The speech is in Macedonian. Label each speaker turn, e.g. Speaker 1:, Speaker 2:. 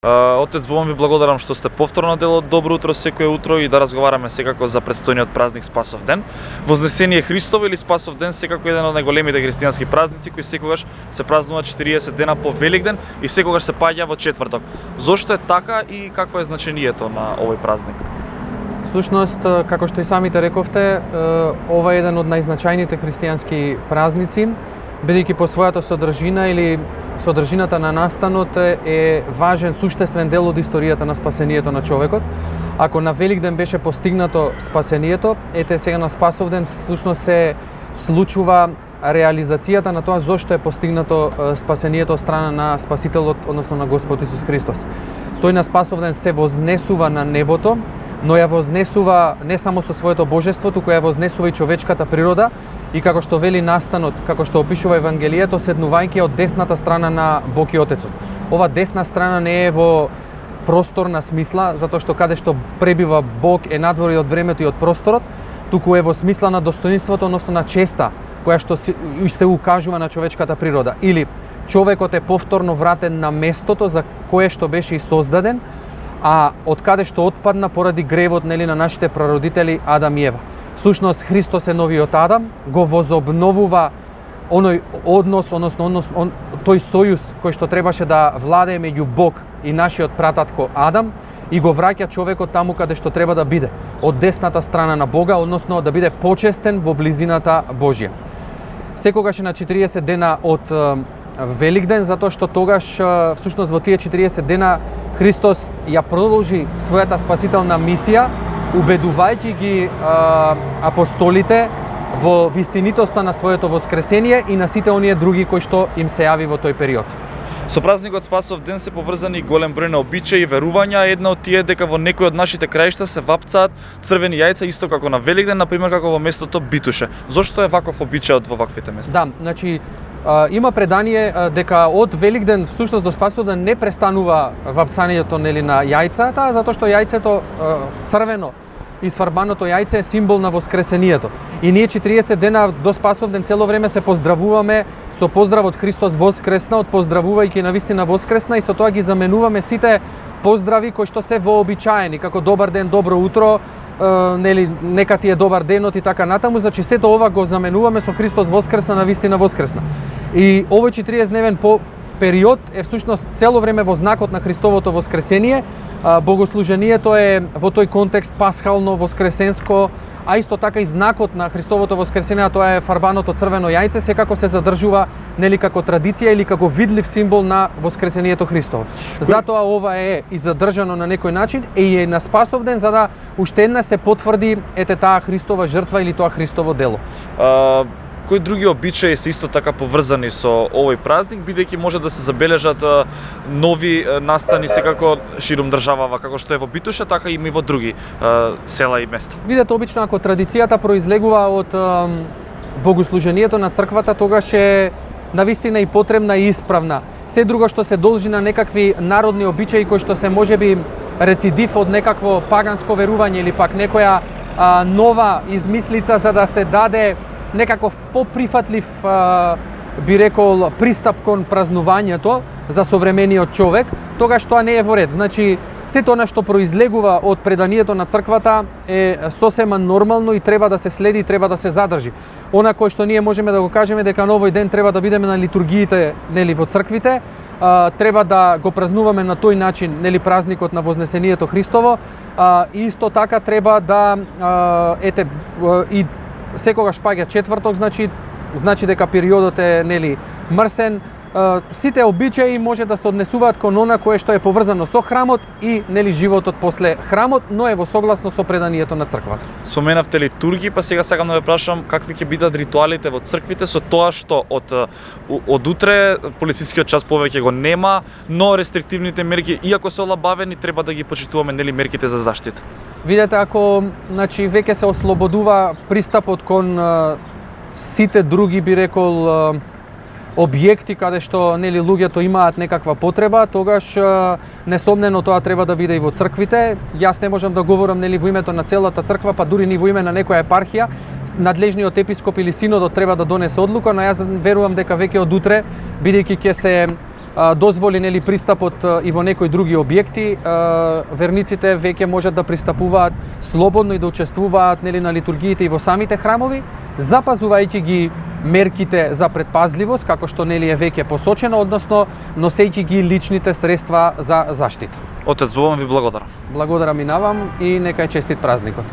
Speaker 1: Отец Бог ви благодарам што сте повторно дел од Добро утро секое утро и да разговараме секако за предстојниот празник Спасов ден. Вознесение Христово или Спасов ден секако еден од најголемите христијански празници кои секогаш се празнува 40 дена по Великден и секогаш се паѓа во четврток. Зошто е така и какво е значењето на овој празник?
Speaker 2: Всушност, како што и самите рековте, ова е еден од најзначајните христијански празници, бидејќи по својата содржина или содржината на настанот е важен, суштествен дел од историјата на спасението на човекот. Ако на Великден беше постигнато спасението, ете сега на Спасовден всушност се случува реализацијата на тоа зошто е постигнато спасението од страна на Спасителот, односно на Господ Исус Христос. Тој на Спасовден се вознесува на небото, но ја вознесува не само со своето божество, туку ја вознесува и човечката природа, и како што вели настанот, како што опишува Евангелието, седнувајќи од десната страна на Бог и Отецот. Ова десна страна не е во просторна смисла, затоа што каде што пребива Бог е надвор и од времето и од просторот, туку е во смисла на достоинството, односно на честа, која што се укажува на човечката природа. Или човекот е повторно вратен на местото за кое што беше и создаден, а од каде што отпадна поради гревот на нашите прародители Адам и Ева. Всушност Христос е новиот Адам, го возобновува оној однос, тој сојуз кој што требаше да владее меѓу Бог и нашиот прататко Адам и го враќа човекот таму каде што треба да биде, од десната страна на Бога, односно да биде почестен во близината Божја. Секогаш е на 40 дена од Великден, затоа што тогаш всушност во тие 40 дена Христос ја продолжи својата спасителна мисија, убедувајќи ги апостолите во вистинитоста на своето воскресение и на сите оние други кои што им се јави во тој период.
Speaker 1: Со празникот Спасов ден се поврзани голем број на обичаи и верувања, една од тие дека во некои од нашите краишта се вапцаат црвени јајца исто како на Великден, например како во местото Битуше. Зошто е ваков обичајот во ваквите места?
Speaker 2: Да, значи има предание дека од Великден всушност до Спасовден не престанува вапцањето на јајцата, затоа што јајцето црвено изфарбаното јајце е символ на воскресението. И ние 40 дена до Спасовден цело време се поздравуваме со поздравот Христос воскресна, поздравувајќи на вистина воскресна, и со тоа ги заменуваме сите поздрави кои што се вообичаени, како добар ден, добро утро, нека ти е добар денот и така натаму. Значи сето ова го заменуваме со Христос воскресна, на вистина воскресна. И овој 40-дневен период е всушност цело време во знакот на Христовото воскресение. Богослужението е во тој контекст пасхално, воскресенско, а исто така и знакот на Христовото воскресение, тоа е фарбаното црвено јајце, секако се задржува како традиција или како видлив символ на воскресението Христово. Затоа ова е и задржано на некој начин и е на Спасовден за да уште една се потврди таа Христова жртва или тоа Христово дело.
Speaker 1: Кои други обичаи се исто така поврзани со овој празник, бидејќи може да се забележат нови настани секако ширум државава, како што е во Битуше, така и во други села и места?
Speaker 2: Видете, обично ако традицијата произлегува од богослужението на црквата, тогаш е навистина и потребна и исправна. Се друго што се должи на некакви народни обичаи кои што се можеби рецидив од некакво паганско верување или пак некоја нова измислица за да се даде некаков поприфатлив, би рекол, пристап кон празнувањето за современиот човек, тогаш тоа не е во ред. Значи, сето она што произлегува од преданието на црквата е сосема нормално и треба да се следи, треба да се задржи. Она кој што ние можеме да го кажеме дека на овој ден треба да бидеме на литургиите, во црквите, треба да го празнуваме на тој начин, празникот на Вознесението Христово, и исто така треба да и секогаш паѓа четврток, значи дека периодот е мрсен. Сите обичаи може да се однесуваат кон она кое што е поврзано со храмот и животот после храмот, но е во согласно со преданието на црквата.
Speaker 1: Споменавте литурги, па сега сакам да ве прашам какви ќе бидат ритуалите во црквите со тоа што од утре полицискиот час повеќе го нема, но рестриктивните мерки, иако се олабавени, треба да ги почитуваме мерките за заштита.
Speaker 2: Видете, ако веќе се ослободува пристапот кон сите други, би рекол, објекти каде што луѓето имаат некаква потреба, тогаш несомнено тоа треба да биде и во црквите. Јас не можам да говорам во името на целата црква, па дури ни во име на некоја епархија. Надлежниот епископ или синодот треба да донесе одлука, но јас верувам дека веќе од утре, бидејќи ќе се дозволи нели пристапот и во некои други објекти, верниците веќе можат да пристапуваат слободно и да учествуваат нели на литургиите и во самите храмови, запазувајќи ги мерките за предпазливост, како што нели е веќе посочено, односно носејќи ги личните средства за заштита.
Speaker 1: Отец, Богом ви благодарам.
Speaker 2: Благодарам и на вам и нека е честит празникот.